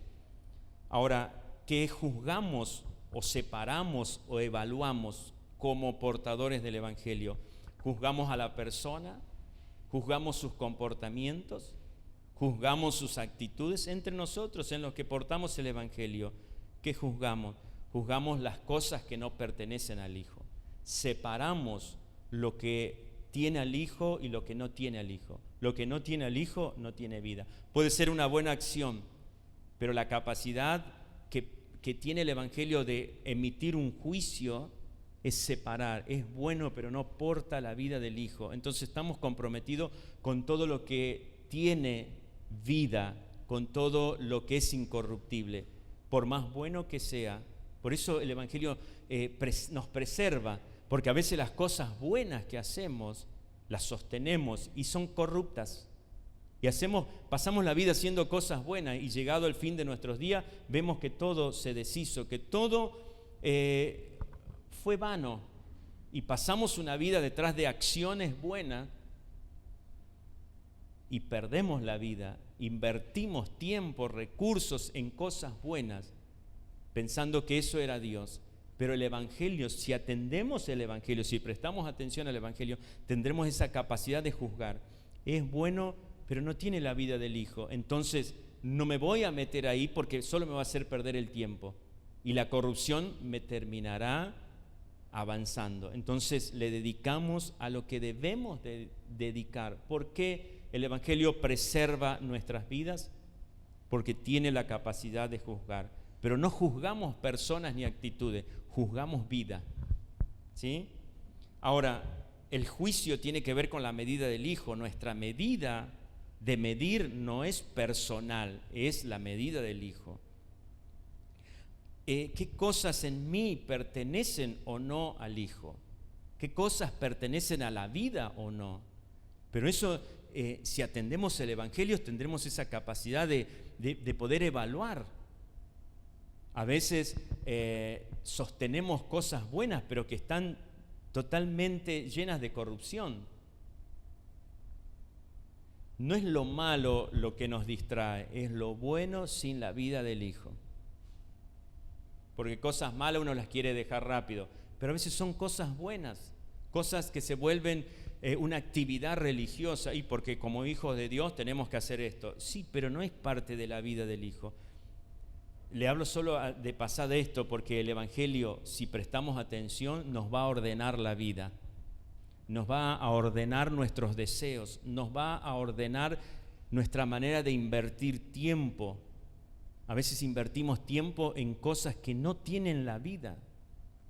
Ahora, ¿qué juzgamos o separamos o evaluamos como portadores del Evangelio? Juzgamos a la persona, juzgamos sus comportamientos, juzgamos sus actitudes entre nosotros en los que portamos el Evangelio. ¿Qué juzgamos? Juzgamos las cosas que no pertenecen al Hijo. Separamos lo que tiene al Hijo y lo que no tiene al Hijo. Lo que no tiene al Hijo no tiene vida. Puede ser una buena acción, pero la capacidad que tiene el Evangelio de emitir un juicio es separar. Es bueno, pero no porta la vida del Hijo. Entonces estamos comprometidos con todo lo que tiene vida, con todo lo que es incorruptible, por más bueno que sea. Por eso el Evangelio nos preserva, porque a veces las cosas buenas que hacemos las sostenemos y son corruptas. Y pasamos la vida haciendo cosas buenas y llegado el fin de nuestros días, vemos que todo se deshizo, que todo fue vano. Y pasamos una vida detrás de acciones buenas y perdemos la vida. Invertimos tiempo, recursos en cosas buenas, pensando que eso era Dios. Pero el Evangelio, si atendemos el Evangelio, si prestamos atención al Evangelio, tendremos esa capacidad de juzgar. Es bueno, pero no tiene la vida del Hijo. Entonces, no me voy a meter ahí porque solo me va a hacer perder el tiempo. Y la corrupción me terminará avanzando. Entonces, le dedicamos a lo que debemos de dedicar. ¿Por qué el Evangelio preserva nuestras vidas? Porque tiene la capacidad de juzgar. Pero no juzgamos personas ni actitudes, juzgamos vida. ¿Sí? Ahora, el juicio tiene que ver con la medida del Hijo. Nuestra medida de medir no es personal, es la medida del Hijo. ¿Qué cosas en mí pertenecen o no al Hijo? ¿Qué cosas pertenecen a la vida o no? Pero eso, si atendemos el Evangelio, tendremos esa capacidad de poder evaluar. A veces sostenemos cosas buenas, pero que están totalmente llenas de corrupción. No es lo malo lo que nos distrae, es lo bueno sin la vida del Hijo. Porque cosas malas uno las quiere dejar rápido, pero a veces son cosas buenas, cosas que se vuelven una actividad religiosa, y porque como hijos de Dios tenemos que hacer esto. Sí, pero no es parte de la vida del Hijo. Le hablo solo de pasada esto porque el Evangelio, si prestamos atención, nos va a ordenar la vida. Nos va a ordenar nuestros deseos, nos va a ordenar nuestra manera de invertir tiempo. A veces invertimos tiempo en cosas que no tienen la vida.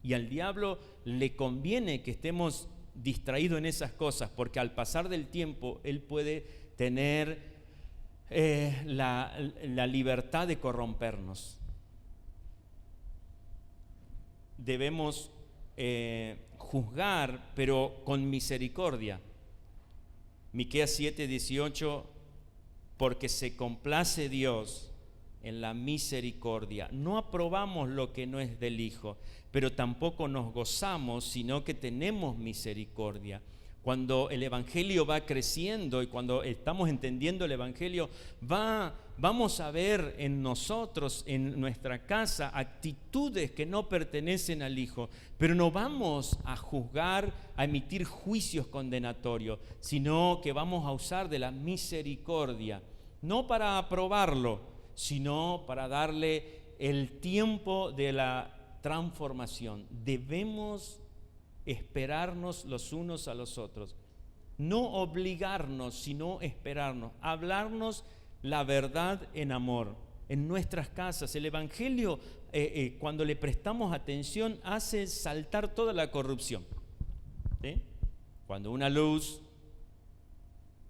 Y al diablo le conviene que estemos distraídos en esas cosas, porque al pasar del tiempo él puede tener la libertad de corrompernos. Debemos juzgar, pero con misericordia. Miqueas 7:18, porque se complace Dios en la misericordia. No aprobamos lo que no es del Hijo, pero tampoco nos gozamos, sino que tenemos misericordia. Cuando el Evangelio va creciendo y cuando estamos entendiendo el Evangelio, vamos a ver en nosotros, en nuestra casa, actitudes que no pertenecen al Hijo, pero no vamos a juzgar, a emitir juicios condenatorios, sino que vamos a usar de la misericordia, no para aprobarlo, sino para darle el tiempo de la transformación. Debemos esperarnos los unos a los otros, no obligarnos, sino esperarnos, hablarnos la verdad en amor, en nuestras casas. El Evangelio, cuando le prestamos atención, hace saltar toda la corrupción. ¿Sí? Cuando una luz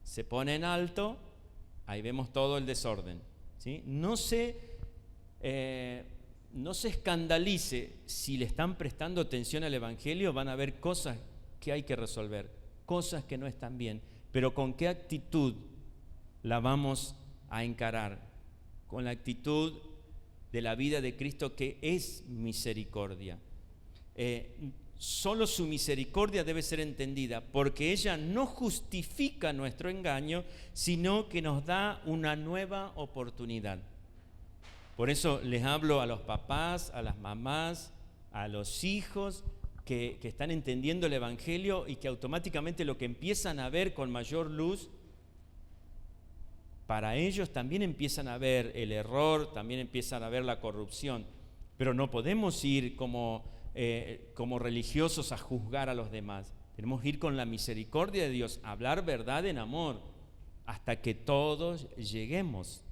se pone en alto, ahí vemos todo el desorden. ¿Sí? No se escandalice. Si le están prestando atención al Evangelio, van a ver cosas que hay que resolver, cosas que no están bien, pero ¿con qué actitud la vamos a encarar? Con la actitud de la vida de Cristo, que es misericordia. Solo su misericordia debe ser entendida, porque ella no justifica nuestro engaño, sino que nos da una nueva oportunidad. Por eso les hablo a los papás, a las mamás, a los hijos que están entendiendo el Evangelio y que automáticamente lo que empiezan a ver con mayor luz, para ellos también empiezan a ver el error, también empiezan a ver la corrupción. Pero no podemos ir como religiosos a juzgar a los demás. Tenemos que ir con la misericordia de Dios, a hablar verdad en amor, hasta que todos lleguemos.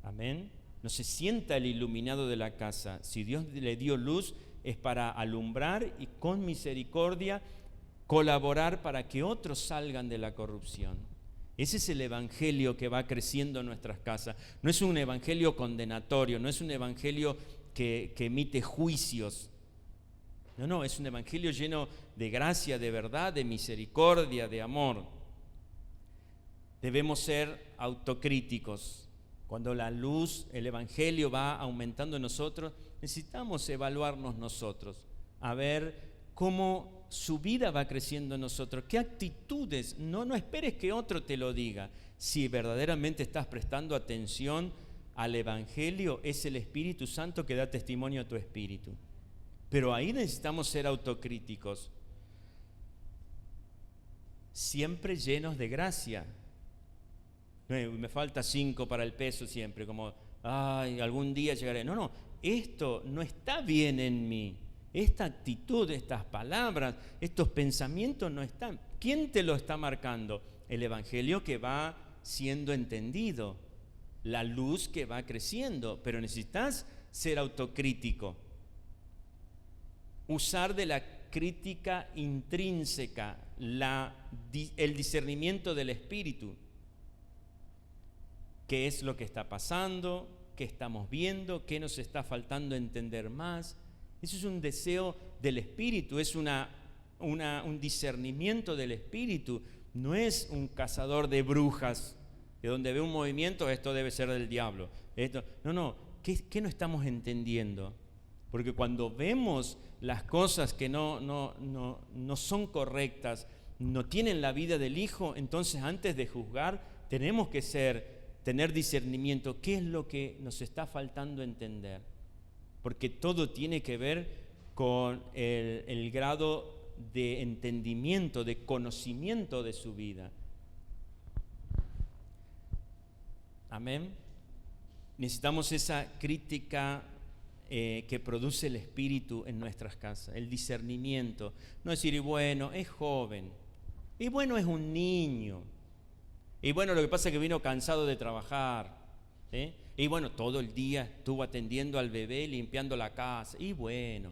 Amén. No se sienta el iluminado de la casa. Si Dios le dio luz, es para alumbrar y con misericordia colaborar para que otros salgan de la corrupción. Ese es el Evangelio que va creciendo en nuestras casas. No es un evangelio condenatorio, no es un evangelio que emite juicios. No, es un evangelio lleno de gracia, de verdad, de misericordia, de amor. Debemos ser autocríticos. Cuando la luz, el Evangelio va aumentando en nosotros, necesitamos evaluarnos nosotros, a ver cómo su vida va creciendo en nosotros, qué actitudes. No esperes que otro te lo diga. Si verdaderamente estás prestando atención al Evangelio, es el Espíritu Santo que da testimonio a tu espíritu. Pero ahí necesitamos ser autocríticos, siempre llenos de gracia. Me falta 5 para el peso siempre, como, ay, algún día llegaré. No, esto no está bien en mí. Esta actitud, estas palabras, estos pensamientos no están. ¿Quién te lo está marcando? El Evangelio que va siendo entendido, la luz que va creciendo, pero necesitas ser autocrítico. Usar de la crítica intrínseca, el discernimiento del Espíritu. ¿Qué es lo que está pasando? ¿Qué estamos viendo? ¿Qué nos está faltando entender más? Eso es un deseo del Espíritu, es un discernimiento del Espíritu. No es un cazador de brujas, que donde ve un movimiento, esto debe ser del diablo. ¿Qué no estamos entendiendo? Porque cuando vemos las cosas que no son correctas, no tienen la vida del Hijo, entonces antes de juzgar tenemos que tener discernimiento. ¿Qué es lo que nos está faltando entender? Porque todo tiene que ver con el grado de entendimiento, de conocimiento de su vida. Amén. Necesitamos esa crítica que produce el Espíritu en nuestras casas, el discernimiento. No decir, y bueno, es joven, y bueno, es un niño, y bueno, lo que pasa es que vino cansado de trabajar, ¿sí? Y bueno, todo el día estuvo atendiendo al bebé, limpiando la casa, y bueno,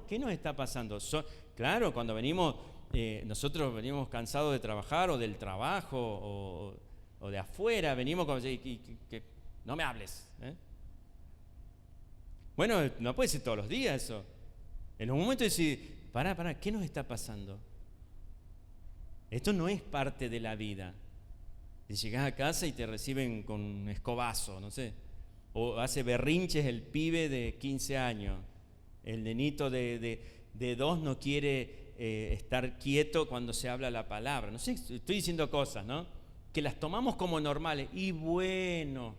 ¿qué nos está pasando? Claro, cuando nosotros venimos cansados de trabajar o del trabajo o de afuera, venimos como que no me hables, ¿eh? Bueno, no puede ser todos los días eso. En un momento decir, pará, ¿qué nos está pasando? Esto no es parte de la vida. Si llegas a casa y te reciben con un escobazo, no sé, o hace berrinches el pibe de 15 años, el nenito de 2 no quiere estar quieto cuando se habla la palabra. No sé, estoy diciendo cosas, ¿no? Que las tomamos como normales. Y bueno,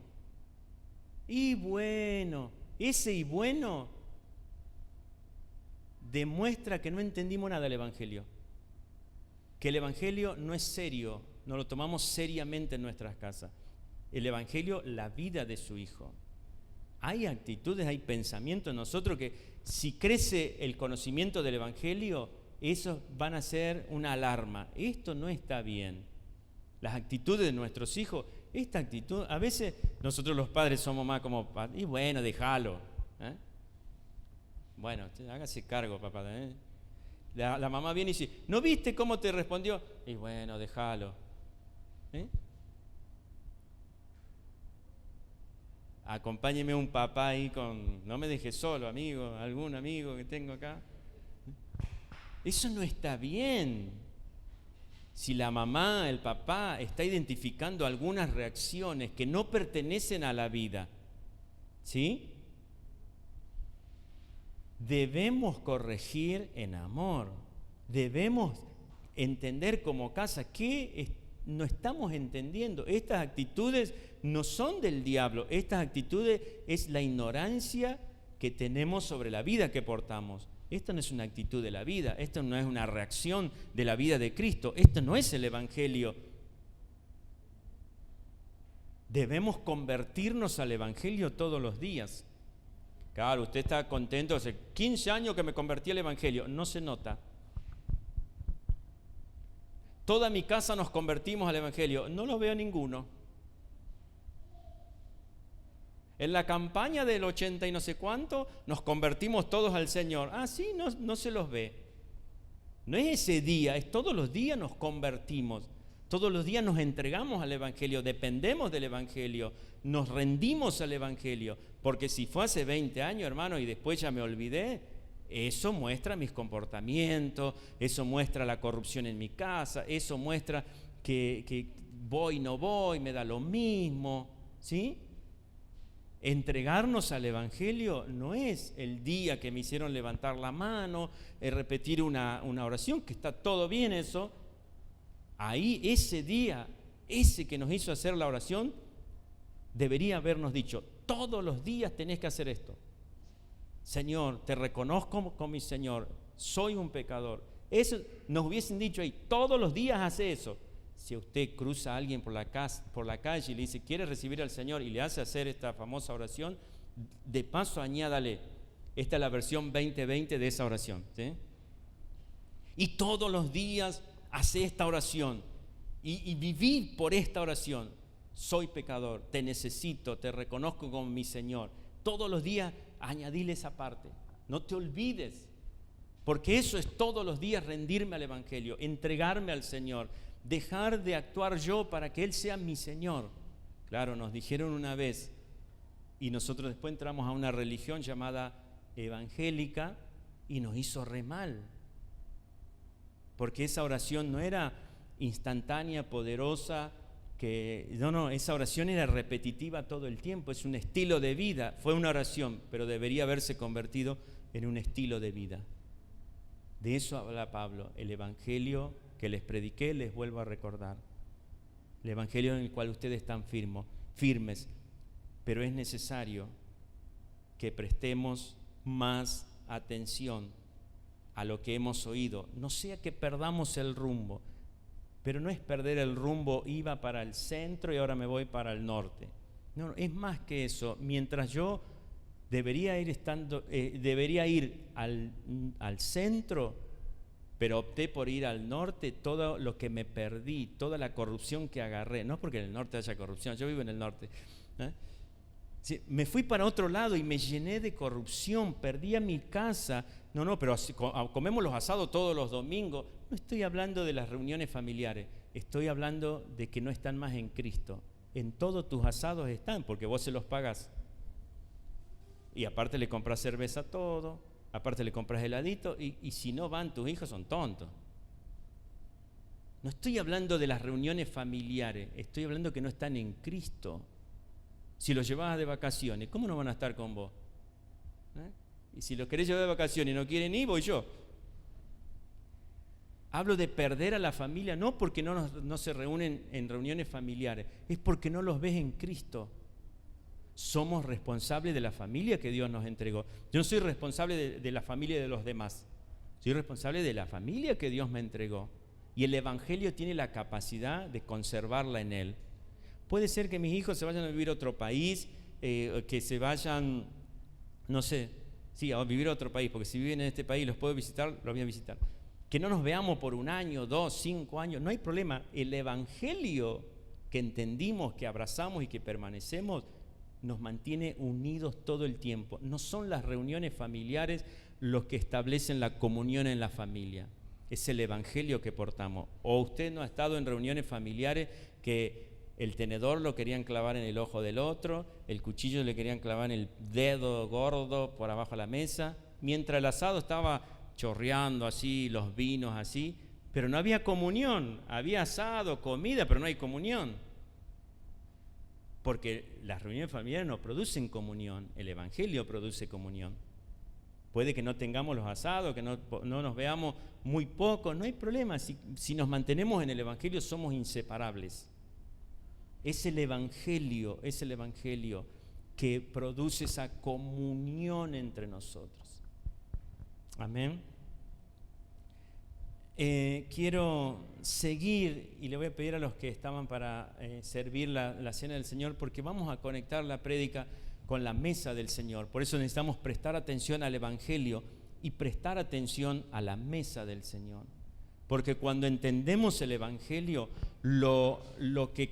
ese y bueno demuestra que no entendimos nada del Evangelio. Que el Evangelio no es serio, no lo tomamos seriamente en nuestras casas. El Evangelio, la vida de su Hijo. Hay actitudes, hay pensamientos en nosotros que si crece el conocimiento del Evangelio, esos van a ser una alarma. Esto no está bien. Las actitudes de nuestros hijos, esta actitud, a veces nosotros los padres somos más como, y bueno, déjalo, ¿eh? Bueno, hágase cargo, papá, ¿eh? La mamá viene y dice, ¿no viste cómo te respondió? Y bueno, déjalo, ¿eh? Acompáñeme un papá ahí no me deje solo, amigo, algún amigo que tengo acá. Eso no está bien. Si la mamá, el papá está identificando algunas reacciones que no pertenecen a la vida, ¿sí? Debemos corregir en amor. Debemos entender como casa que no estamos entendiendo. Estas actitudes no son del diablo. Estas actitudes es la ignorancia que tenemos sobre la vida que portamos. Esto no es una actitud de la vida, esto no es una reacción de la vida de Cristo, esto no es el Evangelio. Debemos convertirnos al Evangelio todos los días. Claro, usted está contento, hace 15 años que me convertí al Evangelio, no se nota. Toda mi casa nos convertimos al Evangelio, no lo veo ninguno. En la campaña del 80 y no sé cuánto, nos convertimos todos al Señor. Ah, sí, no se los ve. No es ese día, es todos los días nos convertimos. Todos los días nos entregamos al Evangelio, dependemos del Evangelio, nos rendimos al Evangelio. Porque si fue hace 20 años, hermano, y después ya me olvidé, eso muestra mis comportamientos, eso muestra la corrupción en mi casa, eso muestra que voy, no voy, me da lo mismo, ¿sí? Entregarnos al Evangelio no es el día que me hicieron levantar la mano, repetir una oración, que está todo bien eso. Ahí, ese día, ese que nos hizo hacer la oración, debería habernos dicho, todos los días tenés que hacer esto. Señor, te reconozco como mi Señor, soy un pecador. Eso nos hubiesen dicho ahí, todos los días hace eso. Si usted cruza a alguien por la calle y le dice, ¿quiere recibir al Señor? Y le hace hacer esta famosa oración, de paso añádale, esta es la versión 2020 de esa oración, ¿sí? Y todos los días hace esta oración y viví por esta oración. Soy pecador, te necesito, te reconozco como mi Señor. Todos los días añadile esa parte, no te olvides, porque eso es todos los días rendirme al Evangelio, entregarme al Señor, dejar de actuar yo para que Él sea mi Señor. Claro, nos dijeron una vez, y nosotros después entramos a una religión llamada evangélica y nos hizo re mal, porque esa oración no era instantánea, poderosa, esa oración era repetitiva todo el tiempo, es un estilo de vida. Fue una oración, pero debería haberse convertido en un estilo de vida. De eso habla Pablo, el Evangelio que les prediqué, les vuelvo a recordar. El Evangelio en el cual ustedes están firmes, pero es necesario que prestemos más atención a lo que hemos oído, no sea que perdamos el rumbo. Pero no es perder el rumbo, iba para el centro y ahora me voy para el norte. No, es más que eso. Mientras yo debería ir al centro, pero opté por ir al norte, todo lo que me perdí, toda la corrupción que agarré, no porque en el norte haya corrupción, yo vivo en el norte, sí, me fui para otro lado y me llené de corrupción, perdí a mi casa. No, pero comemos los asados todos los domingos. No estoy hablando de las reuniones familiares, estoy hablando de que no están más en Cristo. En todos tus asados están, porque vos se los pagás. Y aparte le compras cerveza a todo, aparte le compras heladito, y si no van tus hijos son tontos. No estoy hablando de las reuniones familiares, estoy hablando que no están en Cristo. Si los llevas de vacaciones, ¿cómo no van a estar con vos? Y si los querés llevar de vacaciones y no quieren ir, voy yo. Hablo de perder a la familia, no porque no se reúnen en reuniones familiares, es porque no los ves en Cristo. Somos responsables de la familia que Dios nos entregó. Yo no soy responsable de la familia de los demás, soy responsable de la familia que Dios me entregó. Y el Evangelio tiene la capacidad de conservarla en Él. Puede ser que mis hijos se vayan a vivir a otro país, que se vayan, no sé, sí, a vivir a otro país, porque si viven en este país los puedo visitar, los voy a visitar. Que no nos veamos por 1 año, 2, 5 años, no hay problema. El Evangelio que entendimos, que abrazamos y que permanecemos, nos mantiene unidos todo el tiempo. No son las reuniones familiares los que establecen la comunión en la familia. Es el Evangelio que portamos. O usted no ha estado en reuniones familiares que el tenedor lo querían clavar en el ojo del otro, el cuchillo le querían clavar en el dedo gordo por abajo de la mesa, mientras el asado estaba chorreando así, los vinos así, pero no había comunión. Había asado, comida, pero no hay comunión. Porque las reuniones familiares no producen comunión, el Evangelio produce comunión. Puede que no tengamos los asados, que no nos veamos muy poco, no hay problema. Si nos mantenemos en el Evangelio somos inseparables. Es el Evangelio que produce esa comunión entre nosotros. Amén. Quiero seguir y le voy a pedir a los que estaban para servir la cena del Señor, porque vamos a conectar la prédica con la mesa del Señor. Por eso necesitamos prestar atención al Evangelio y prestar atención a la mesa del Señor. Porque cuando entendemos el Evangelio, lo que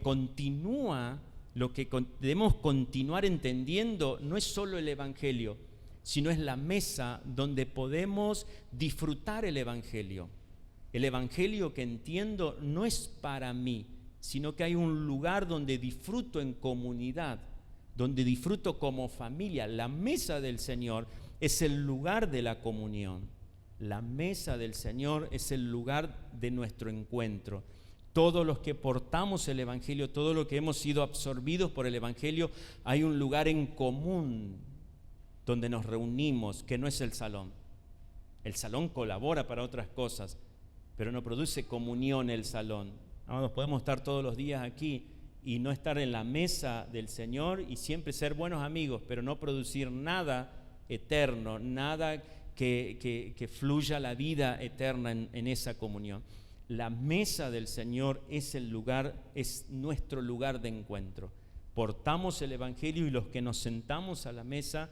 debemos continuar entendiendo no es solo el Evangelio, sino es la mesa donde podemos disfrutar el Evangelio. El Evangelio que entiendo no es para mí, sino que hay un lugar donde disfruto en comunidad, donde disfruto como familia. La mesa del Señor es el lugar de la comunión. La mesa del Señor es el lugar de nuestro encuentro. Todos los que portamos el Evangelio, todos los que hemos sido absorbidos por el Evangelio, hay un lugar en común donde nos reunimos, que no es el salón. El salón colabora para otras cosas, pero no produce comunión el salón. Nos podemos estar todos los días aquí y no estar en la mesa del Señor y siempre ser buenos amigos, pero no producir nada eterno, nada que fluya la vida eterna en esa comunión. La mesa del Señor es el lugar, es nuestro lugar de encuentro. Portamos el Evangelio y los que nos sentamos a la mesa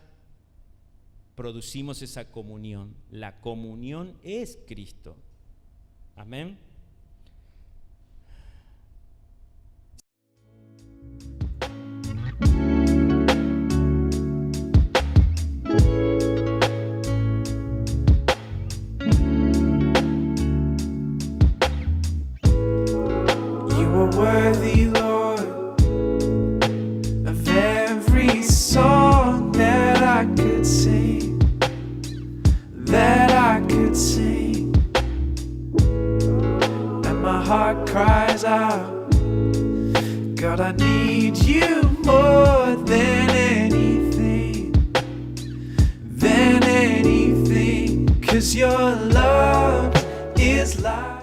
producimos esa comunión. La comunión es Cristo. Amén. Worthy, Lord, of every song that I could sing, and my heart cries out, God, I need you more than anything, 'cause your love is life.